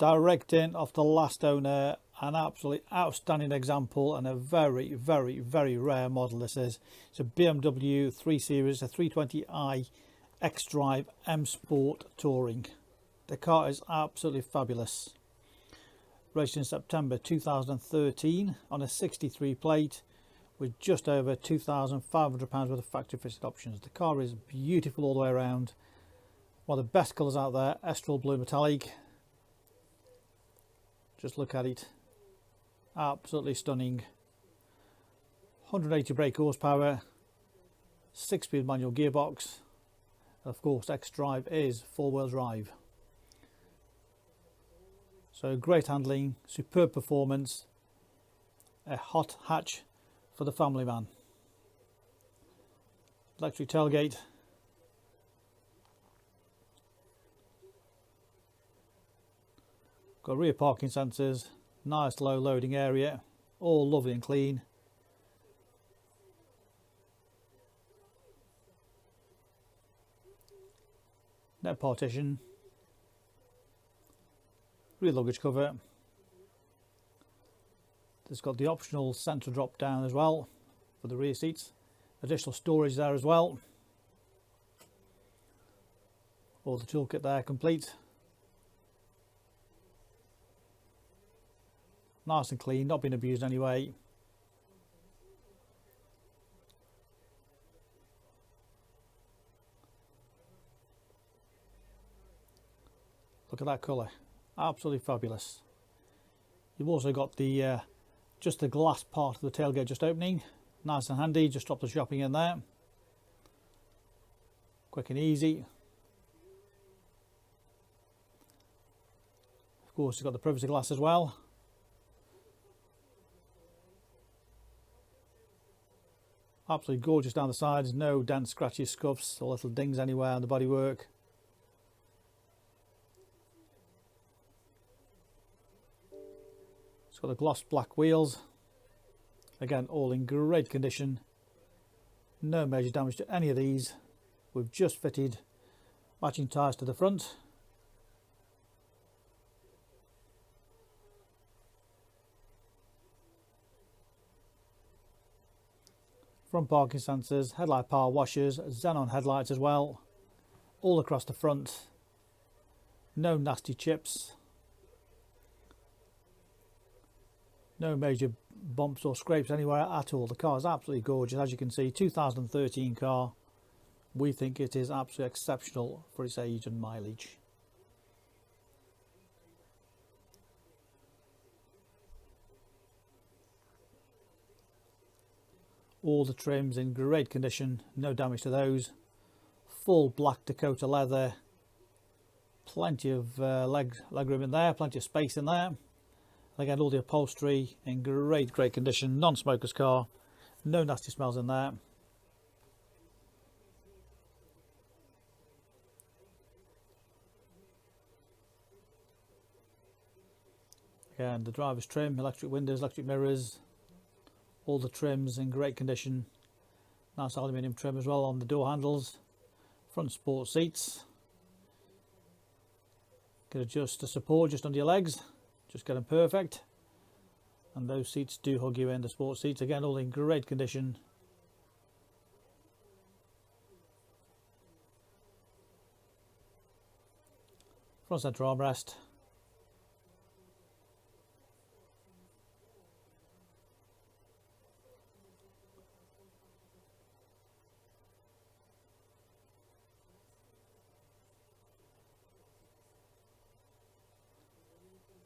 direct in off the last owner, an absolutely outstanding example and a very rare model. This is, it's a BMW 3 Series, a 320i X-Drive M Sport Touring. The car is absolutely fabulous. Raced in September 2013 on a 63 plate with just over £2,500 worth of factory fitted options. The car is beautiful all the way around. One of the best colours out there, Estoril blue metallic. Just look at it, absolutely stunning. 180 brake horsepower, 6-speed manual gearbox. Of course, X-Drive is 4-wheel drive. So great handling, superb performance, a hot hatch for the family man. Electric tailgate. Got rear parking sensors, nice low loading area, all lovely and clean. Net partition. Rear luggage cover. It's got the optional centre drop down as well for the rear seats. Additional storage there as well. All the toolkit there complete. Nice and clean, not been abused anyway. Look at that colour, absolutely fabulous. You've also got the just the glass part of the tailgate just opening, nice and handy. Just drop the shopping in there, quick and easy. Of course, you've got the privacy glass as well. Absolutely gorgeous down the sides, no dents, scratches, scuffs or little dings anywhere on the bodywork. It's got the gloss black wheels, again all in great condition, no major damage to any of these. We've just fitted matching tyres to the front. Front parking sensors, headlight power washers, Xenon headlights as well, all across the front. No nasty chips, no major bumps or scrapes anywhere at all. The car is absolutely gorgeous. As you can see, 2013 car. We think it is absolutely exceptional for its age and mileage. All the trims in great condition, no damage to those. Full Black Dakota leather, plenty of leg room in there, plenty of space in there. Again, all the upholstery in great condition, non-smoker's car, no nasty smells in there. Again, the driver's trim, electric windows, electric mirrors. All the trims in great condition. Nice aluminium trim as well on the door handles. Front sport seats. Can adjust the support just under your legs. Just get them perfect. And those seats do hug you in, the sport seats. Again, all in great condition. Front centre armrest.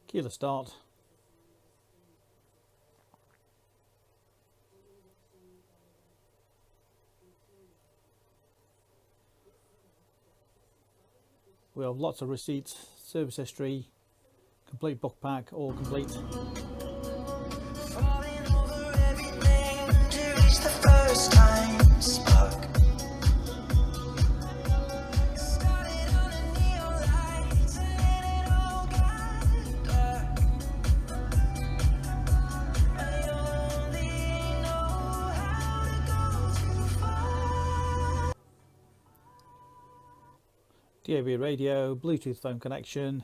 Keyless start. We have lots of receipts, service history, complete book pack, all complete. Falling over everything to reach the first time spark. Started on a neon light and then it all got dark. I only know how to go too far. DAB radio, Bluetooth phone connection.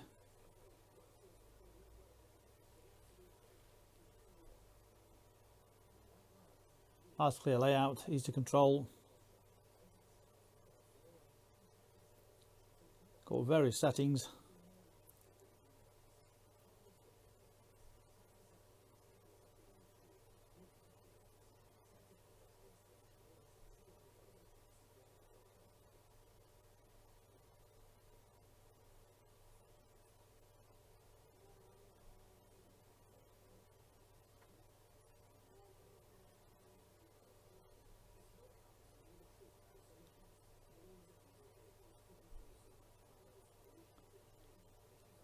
Nice clear layout, easy to control. Got various settings.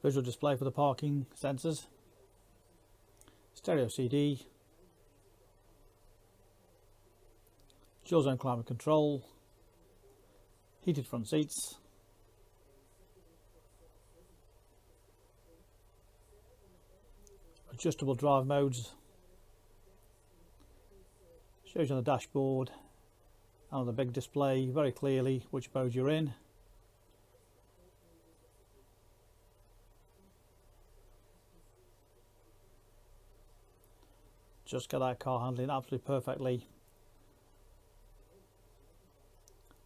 Visual display for the parking sensors, stereo CD, dual zone climate control, heated front seats, adjustable drive modes, shows you on the dashboard and on the big display very clearly which mode you're in. Just get that car handling absolutely perfectly.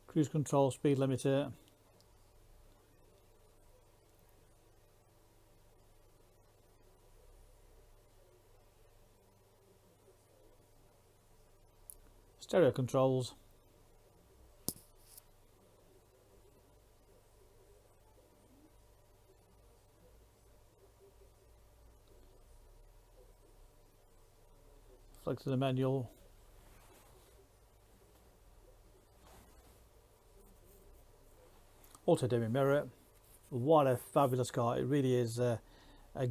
Cruise control, speed limiter. Stereo controls. Flick to the manual. Auto dimming mirror. What a fabulous car. It really is a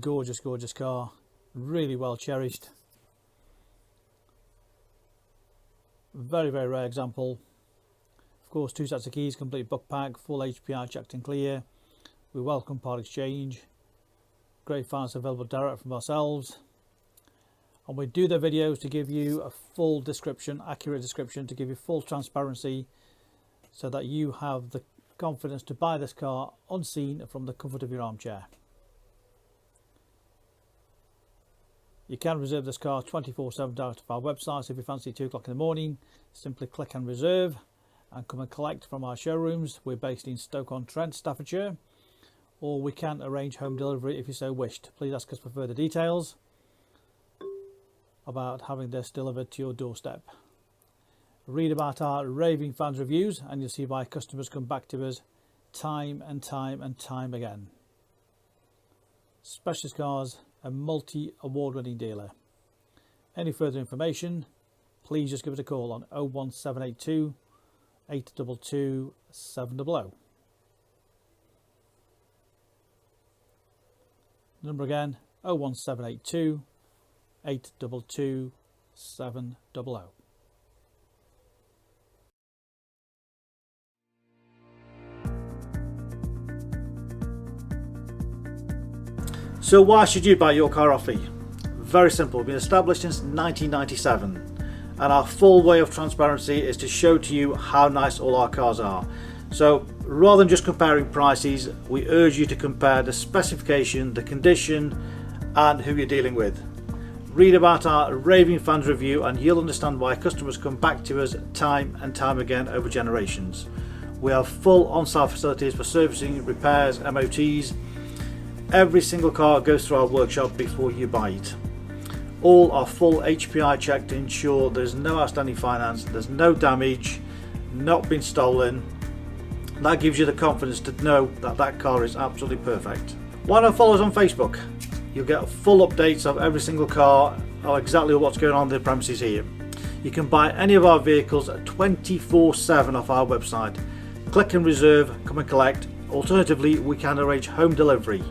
gorgeous car. Really well cherished. Very rare example. Of course, 2 sets of keys, complete book pack, full HPI checked and clear. We welcome part exchange. Great finance available direct from ourselves. And we do the videos to give you a full description, accurate description, to give you full transparency so that you have the confidence to buy this car unseen from the comfort of your armchair. You can reserve this car 24/7 direct to our website. So if you fancy 2 o'clock in the morning, simply click and reserve and come and collect from our showrooms. We're based in Stoke-on-Trent, Staffordshire, or we can arrange home delivery if you so wished. Please ask us for further details about having this delivered to your doorstep. Read about our raving fans reviews and you'll see why customers come back to us time and time again. Specialist Cars, a multi-award winning dealer. Any further information, please just give us a call on 01782 822 700. Number again, 01782 822 700. So why should you buy your car off me? Very simple. We've been established since 1997 and our full way of transparency is to show to you how nice all our cars are. So rather than just comparing prices, we urge you to compare the specification, the condition and who you're dealing with. Read about our raving fans review and you'll understand why customers come back to us time and time again over generations. We have full on-site facilities for servicing, repairs, MOTs. Every single car goes through our workshop before you buy it. All are full HPI checked to ensure there's no outstanding finance, there's no damage, not been stolen. That gives you the confidence to know that that car is absolutely perfect. Why not follow us on Facebook? You'll get full updates of every single car, or exactly what's going on in the premises here. You can buy any of our vehicles 24/7 off our website. Click and reserve, come and collect. Alternatively, we can arrange home delivery.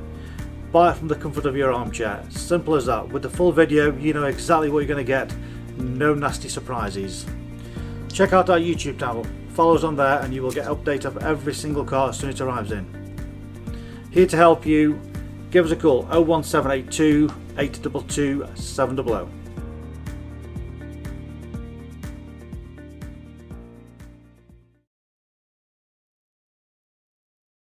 Buy it from the comfort of your armchair. Simple as that. With the full video, you know exactly what you're going to get. No nasty surprises. Check out our YouTube channel. Follow us on there and you will get updates of every single car as soon as it arrives in. Here to help you. Give us a call 01782 822 700.